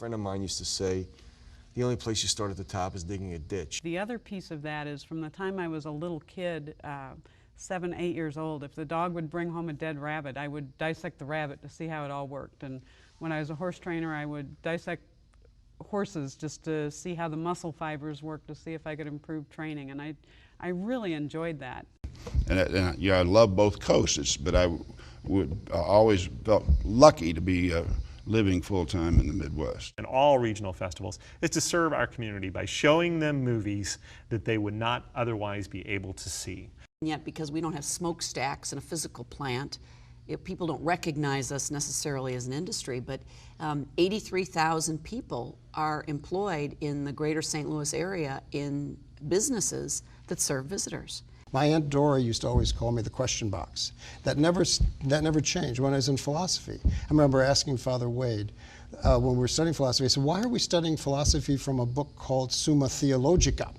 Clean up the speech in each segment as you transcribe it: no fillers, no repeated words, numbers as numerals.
friend of mine used to say, the only place you start at the top is digging a ditch. The other piece of that is from the time I was a little kid, 7, 8 years old, if the dog would bring home a dead rabbit, I would dissect the rabbit to see how it all worked. And when I was a horse trainer, I would dissect horses just to see how the muscle fibers worked, to see if I could improve training. And I really enjoyed that. And yeah, I love both coasts, but I always felt lucky to be living full-time in the Midwest. In all regional festivals is to serve our community by showing them movies that they would not otherwise be able to see. And yet, because we don't have smokestacks and a physical plant, people don't recognize us necessarily as an industry, but 83,000 people are employed in the greater St. Louis area in businesses that serve visitors. My Aunt Dora used to always call me the question box. That never changed when I was in philosophy. I remember asking Father Wade when we were studying philosophy, I said, why are we studying philosophy from a book called Summa Theologica,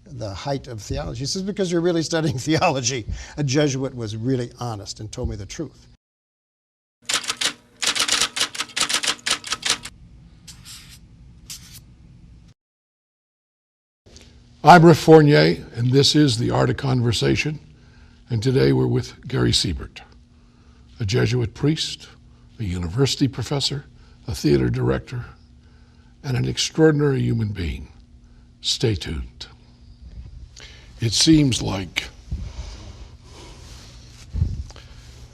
the height of theology? He says, because you're really studying theology. A Jesuit was really honest and told me the truth. I'm Rick Fournier, and this is The Art of Conversation, and today we're with Gary Siebert, a Jesuit priest, a university professor, a theater director, and an extraordinary human being. Stay tuned. It seems like,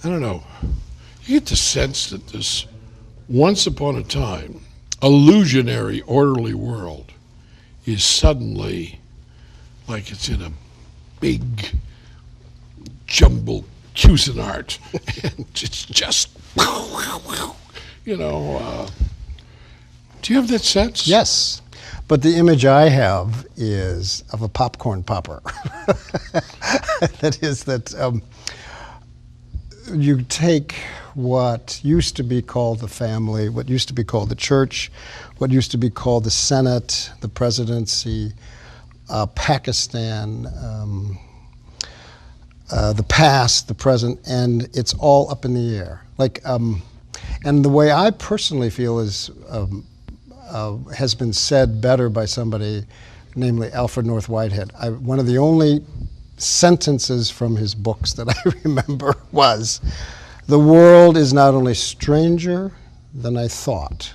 I don't know, you get the sense that this once upon a time illusionary, orderly world is suddenly like it's in a big jumble Cuisinart, and it's just, you know, do you have that sense? Yes, but the image I have is of a popcorn popper. That is that you take what used to be called the family, what used to be called the church, what used to be called the Senate, the presidency, Pakistan, the past, the present, and it's all up in the air. Like, and the way I personally feel is has been said better by somebody, namely Alfred North Whitehead. One of the only sentences from his books that I remember was, "The world is not only stranger than I thought,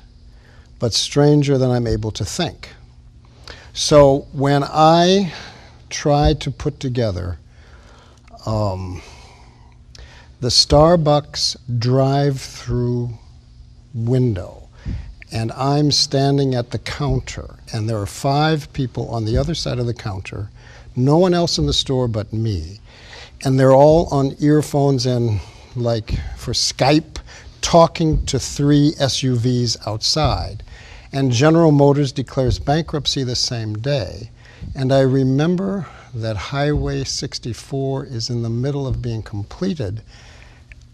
but stranger than I'm able to think." So when I try to put together the Starbucks drive-through window, and I'm standing at the counter, and there are 5 people on the other side of the counter, no one else in the store but me, and they're all on earphones and, like, for Skype, talking to 3 SUVs outside. And General Motors declares bankruptcy the same day. And I remember that Highway 64 is in the middle of being completed,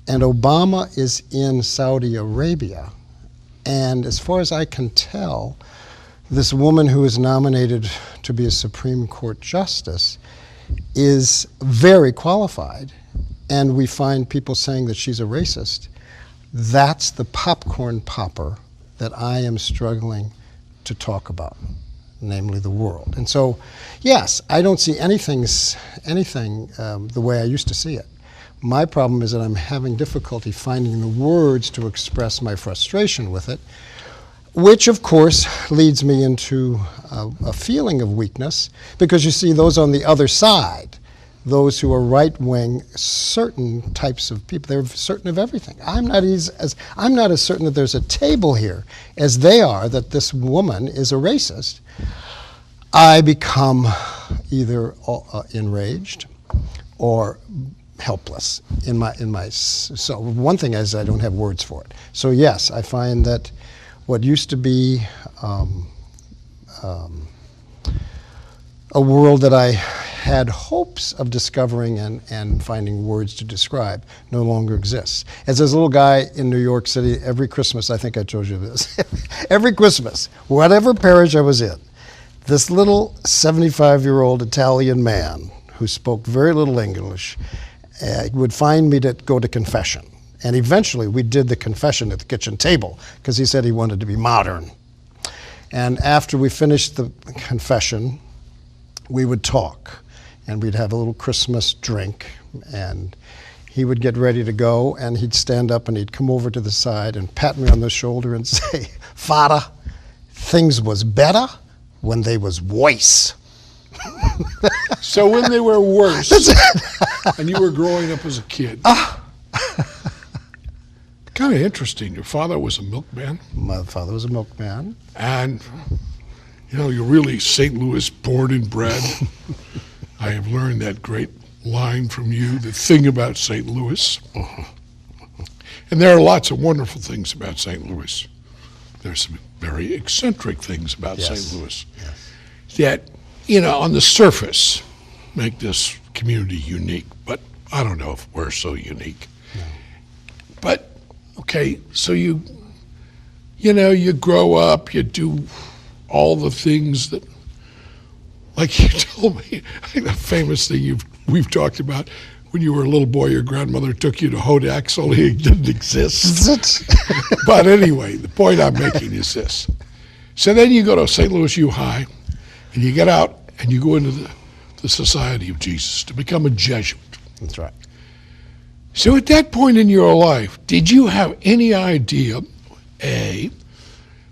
and Obama is in Saudi Arabia. And as far as I can tell, this woman who is nominated to be a Supreme Court justice is very qualified, and we find people saying that she's a racist. That's the popcorn popper that I am struggling to talk about, namely the world. And so, yes, I don't see anything the way I used to see it. My problem is that I'm having difficulty finding the words to express my frustration with it, which of course leads me into a feeling of weakness, because you see those on the other side, those who are right-wing, certain types of people, they're certain of everything. I'm not as certain that there's a table here as they are that this woman is a racist. I become either enraged or helpless in my. So one thing is I don't have words for it. So yes, I find that what used to be a world that I had hopes of discovering and finding words to describe no longer exists. As this little guy in New York City, every Christmas, I think I told you this, every Christmas, whatever parish I was in, this little 75-year-old Italian man who spoke very little English would find me to go to confession. And eventually we did the confession at the kitchen table because he said he wanted to be modern. And after we finished the confession, we would talk, and we'd have a little Christmas drink, and he would get ready to go, and he'd stand up and he'd come over to the side and pat me on the shoulder and say, "Father, things was better when they was worse." So when they were worse, and you were growing up as a kid, kind of interesting. Your father was a milkman, My father was a milkman. and you're really St. Louis born and bred. I have learned that great line from you, the thing about St. Louis. And there are lots of wonderful things about St. Louis. There's some very eccentric things about Yes. St. Louis that, on the surface, make this community unique. But I don't know if we're so unique. But, okay, so you grow up, you do all the things that, like you told me, the famous thing we've talked about, when you were a little boy, your grandmother took you to Hodak's, only it didn't exist. But anyway, the point I'm making is this. So then you go to St. Louis U High, and you get out, and you go into the Society of Jesus to become a Jesuit. That's right. So at that point in your life, did you have any idea,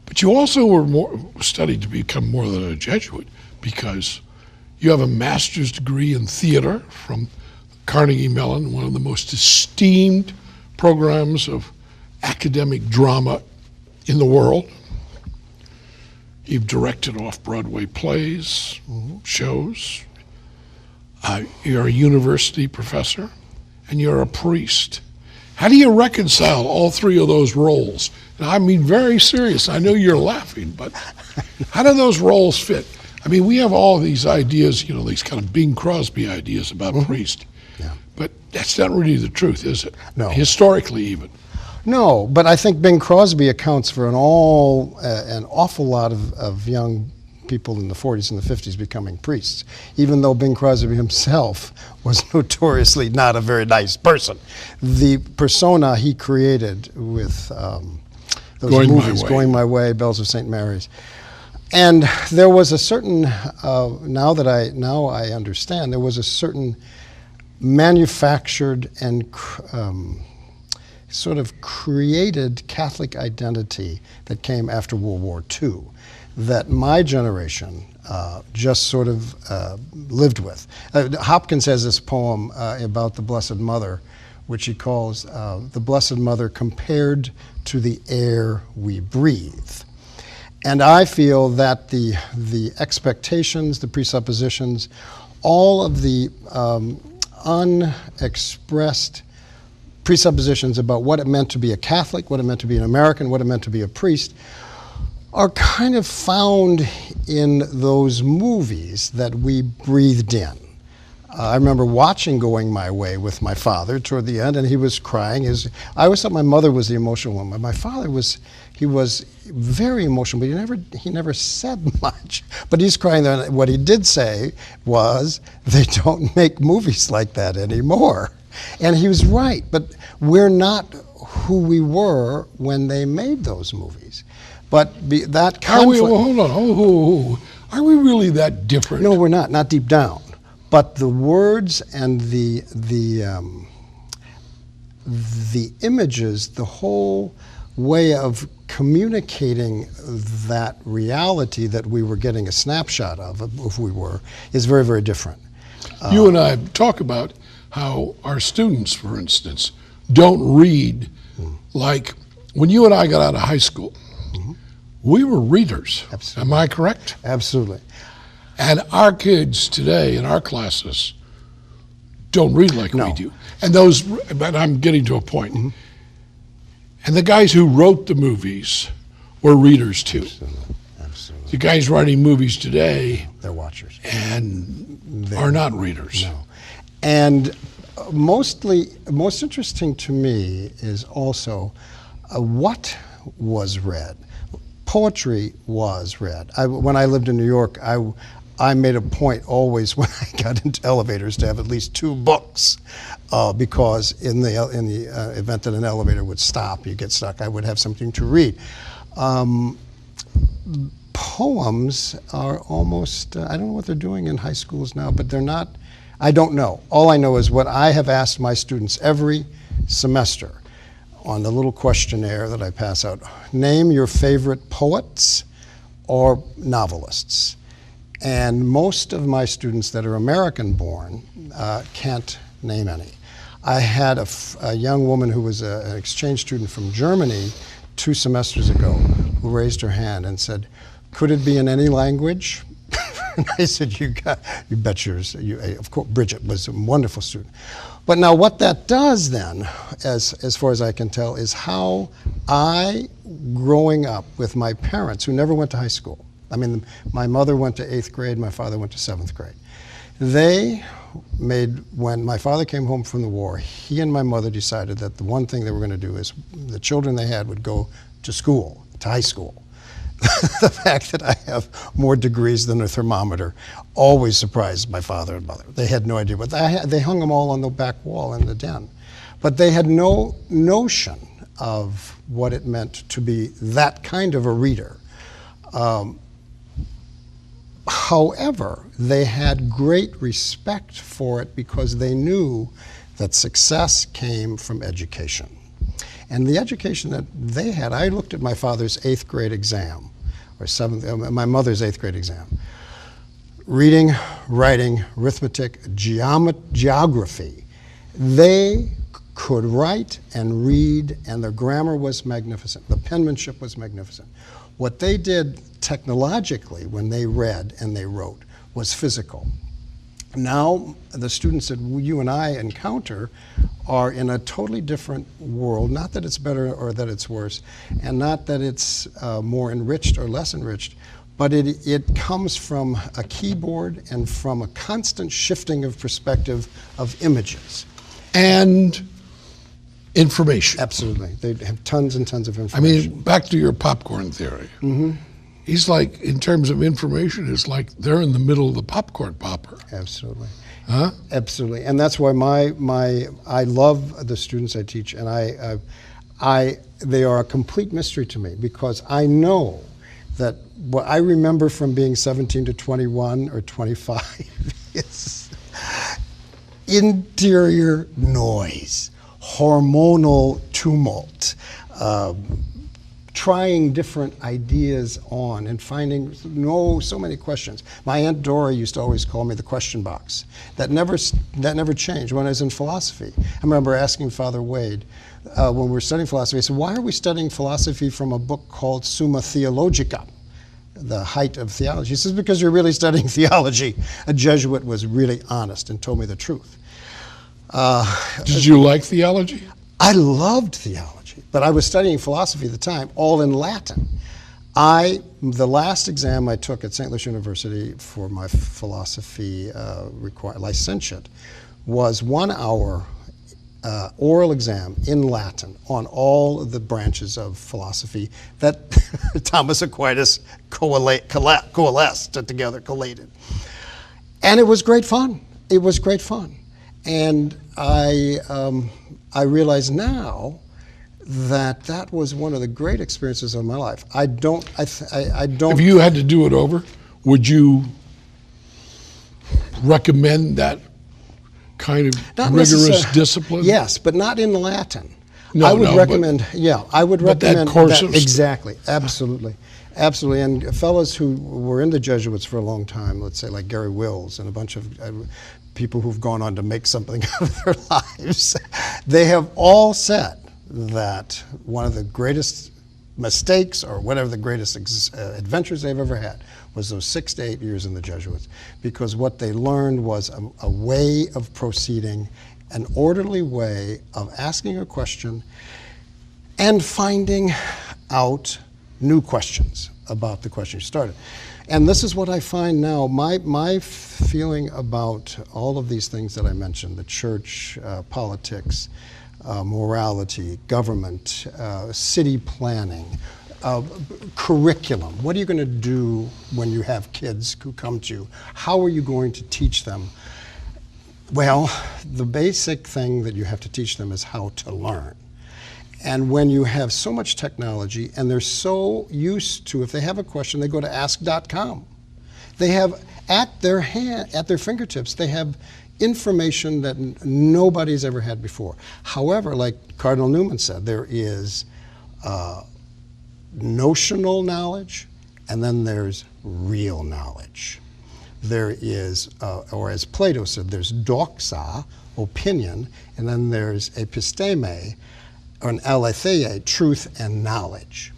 but you also were studied to become more than a Jesuit, because you have a master's degree in theater from Carnegie Mellon, one of the most esteemed programs of academic drama in the world. You've directed off-Broadway plays, shows. You're a university professor, and you're a priest. How do you reconcile all three of those roles? And I mean very serious. I know you're laughing, but how do those roles fit? I mean, we have all these ideas, these kind of Bing Crosby ideas about priest. Yeah. But that's not really the truth, is it? No. Historically, even. No, but I think Bing Crosby accounts for an awful lot of young people in the 40s and the 50s becoming priests, even though Bing Crosby himself was notoriously not a very nice person. The persona he created with those Going My movies, Way. Going My Way, Bells of St. Mary's, and there was a certain, now I understand, there was a certain manufactured and sort of created Catholic identity that came after World War II that my generation just sort of lived with. Hopkins has this poem about the Blessed Mother, which he calls the Blessed Mother compared to the air we breathe. And I feel that the expectations, the presuppositions, all of the unexpressed presuppositions about what it meant to be a Catholic, what it meant to be an American, what it meant to be a priest, are kind of found in those movies that we breathed in. I remember watching Going My Way with my father toward the end, and he was crying. I always thought my mother was the emotional one, but my father was very emotional, but he never said much. But he's crying there, and what he did say was, they don't make movies like that anymore. And he was right, but we're not who we were when they made those movies. But that conflict... Hold on. Are we really that different? No, we're not deep down. But the words and the images, the whole way of communicating that reality that we were getting a snapshot of who we were, is very, very different. You and I talk about how our students, for instance, don't read like when you and I got out of high school. We were readers. Absolutely. Am I correct? Absolutely. And our kids today in our classes don't read like No. we do. And but I'm getting to a point. And the guys who wrote the movies were readers too. Absolutely. The guys writing movies today They're watchers. and are not readers. No. And most interesting to me is also what was read. Poetry was read. When I lived in New York, I made a point always when I got into elevators to have at least 2 books, because in the event that an elevator would stop, you get stuck, I would have something to read. poems are almost, I don't know what they're doing in high schools now, but they're not, I don't know. All I know is what I have asked my students every semester on the little questionnaire that I pass out. Name your favorite poets or novelists. And most of my students that are American-born can't name any. I had a young woman who was an exchange student from Germany 2 semesters ago who raised her hand and said, "Could it be in any language?" And I said, "You bet yours." Of course, Bridget was a wonderful student. But now what that does then, as far as I can tell, is how I, growing up with my parents who never went to high school. I mean, my mother went to 8th grade, my father went to 7th grade. They made, when my father came home from the war, he and my mother decided that the one thing they were going to do is the children they had would go to school, to high school. The fact that I have more degrees than a thermometer always surprised my father and mother. They had no idea, but they hung them all on the back wall in the den. But they had no notion of what it meant to be that kind of a reader. However, they had great respect for it because they knew that success came from education. And the education that they had, I looked at my father's 8th grade exam, or my mother's 8th grade exam. Reading, writing, arithmetic, geography. They could write and read, and their grammar was magnificent. The penmanship was magnificent. What they did technologically when they read and they wrote was physical. Now, the students that you and I encounter are in a totally different world. Not that it's better or that it's worse, and not that it's more enriched or less enriched, but it comes from a keyboard and from a constant shifting of perspective of images. And information. Absolutely. They have tons and tons of I information. mean, back to your popcorn theory. Mm-hmm. He's like, in terms of information, it's like they're in the middle of the popcorn popper. Absolutely. Huh? Absolutely. And that's why I love the students I teach, and they are a complete mystery to me because I know that what I remember from being 17 to 21 or 25 is interior noise, hormonal tumult, trying different ideas on and finding so many questions. My Aunt Dora used to always call me the question box. That never changed when I was in philosophy. I remember asking Father Wade when we were studying philosophy, I said, "Why are we studying philosophy from a book called Summa Theologica, the height of theology?" He says, "Because you're really studying theology." A Jesuit was really honest and told me the truth. Did you like theology? I loved theology, but I was studying philosophy at the time, all in Latin. The last exam I took at St. Louis University for my philosophy licentiate was 1 hour oral exam in Latin on all of the branches of philosophy that Thomas Aquinas coalesced together, collated. And it was great fun. It was great fun. And I realize now that was one of the great experiences of my life. I don't. If you had to do it over, would you recommend that kind of Not rigorous necessar- discipline? Yes, but not in Latin. No, I would no, recommend. I would but that recommend course of- exactly, absolutely, absolutely. And fellows who were in the Jesuits for a long time, let's say like Gary Wills and a bunch of people who've gone on to make something out of their lives, they have all said that one of the greatest mistakes or whatever the greatest adventures they've ever had was those 6 to 8 years in the Jesuits, because what they learned was a way of proceeding, an orderly way of asking a question and finding out new questions about the question you started. And this is what I find now. My feeling about all of these things that I mentioned, the church, politics, morality, government, city planning, curriculum. What are you going to do when you have kids who come to you? How are you going to teach them? Well, the basic thing that you have to teach them is how to learn. And when you have so much technology and they're so used to, if they have a question, they go to ask.com. They have at their fingertips, they have information that nobody's ever had before. However, like Cardinal Newman said, there is notional knowledge, and then there's real knowledge. There is, or as Plato said, there's doxa, opinion, and then there's episteme, or an aletheia, truth and knowledge.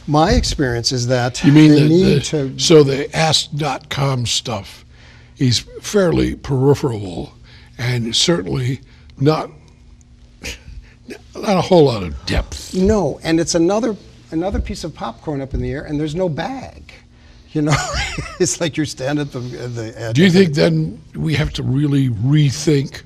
My experience is that You mean they need to. so the ask.com stuff is fairly peripheral and certainly not a whole lot of depth. No, and it's another piece of popcorn up in the air, and there's no bag. You know, it's like you're standing at the. Do you think then we have to really rethink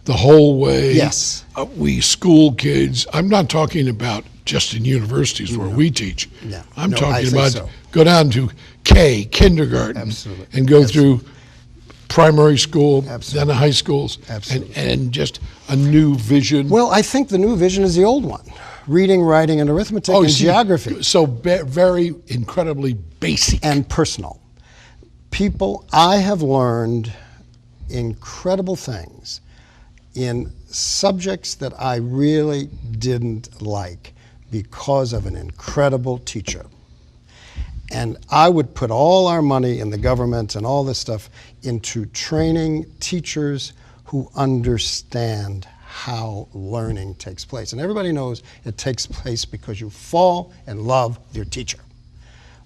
the whole way Yes. We school kids? I'm not talking about just in universities where we teach. Yeah. I'm No, I talking think about so. go down to kindergarten, Absolutely. and go through primary school, Absolutely. then the high schools, Absolutely. and just a new vision. Well, I think the new vision is the old one: reading, writing, and arithmetic, and see, geography, So very incredibly basic. and personal. I have learned incredible things in subjects that I really didn't like because of an incredible teacher. And I would put all our money in the government and all this stuff into training teachers who understand how learning takes place. And everybody knows it takes place because you fall and love your teacher.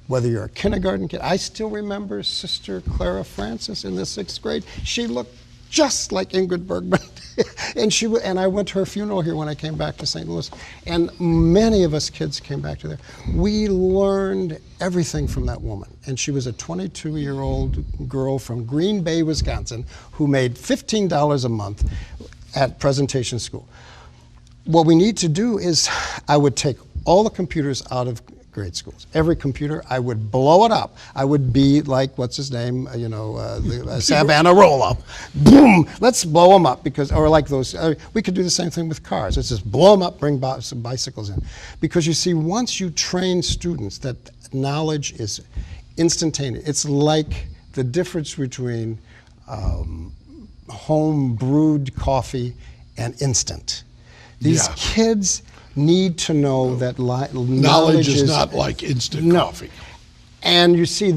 Whether you're a kindergarten kid, I still remember Sister Clara Francis in the 6th grade. She looked just like Ingrid Bergman. and I went to her funeral here when I came back to St. Louis. And many of us kids came back to there. We learned everything from that woman. And she was a 22-year-old girl from Green Bay, Wisconsin, who made $15 a month at presentation school. What we need to do is, I would take all the computers out of grade schools. Every computer, I would blow it up. I would be like, what's his name, Savonarola. Boom, let's blow them up, because, or like those, we could do the same thing with cars. Let's just blow them up, bring some bicycles in. Because you see, once you train students that knowledge is instantaneous, it's like the difference between home brewed coffee and instant. These Yeah. kids need to know that Knowledge is not like instant coffee. And you see,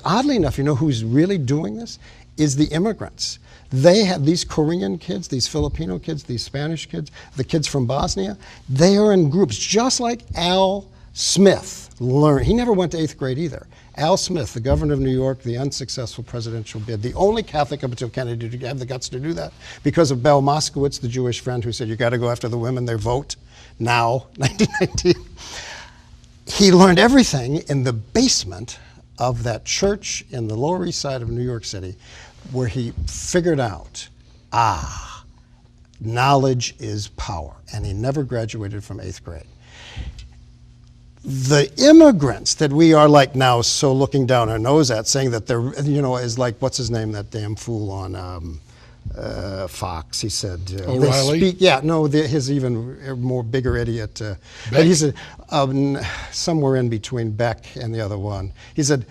oddly enough, you know who's really doing this? Is the immigrants. They have these Korean kids, these Filipino kids, these Spanish kids, the kids from Bosnia. They are in groups, just like Al Smith learned. He never went to 8th grade either. Al Smith, the governor of New York, the unsuccessful presidential bid, the only Catholic up until Kennedy to have the guts to do that, because of Belle Moskowitz, the Jewish friend who said, you got to go after the women, their vote, now, 1919. He learned everything in the basement of that church in the Lower East Side of New York City, where he figured out, knowledge is power. And he never graduated from 8th grade. The immigrants that we are like now so looking down our nose at, saying that they're, is like, what's his name, that damn fool on Fox, he said. O'Reilly? His even more bigger idiot. But he said, somewhere in between Beck and the other one, he said,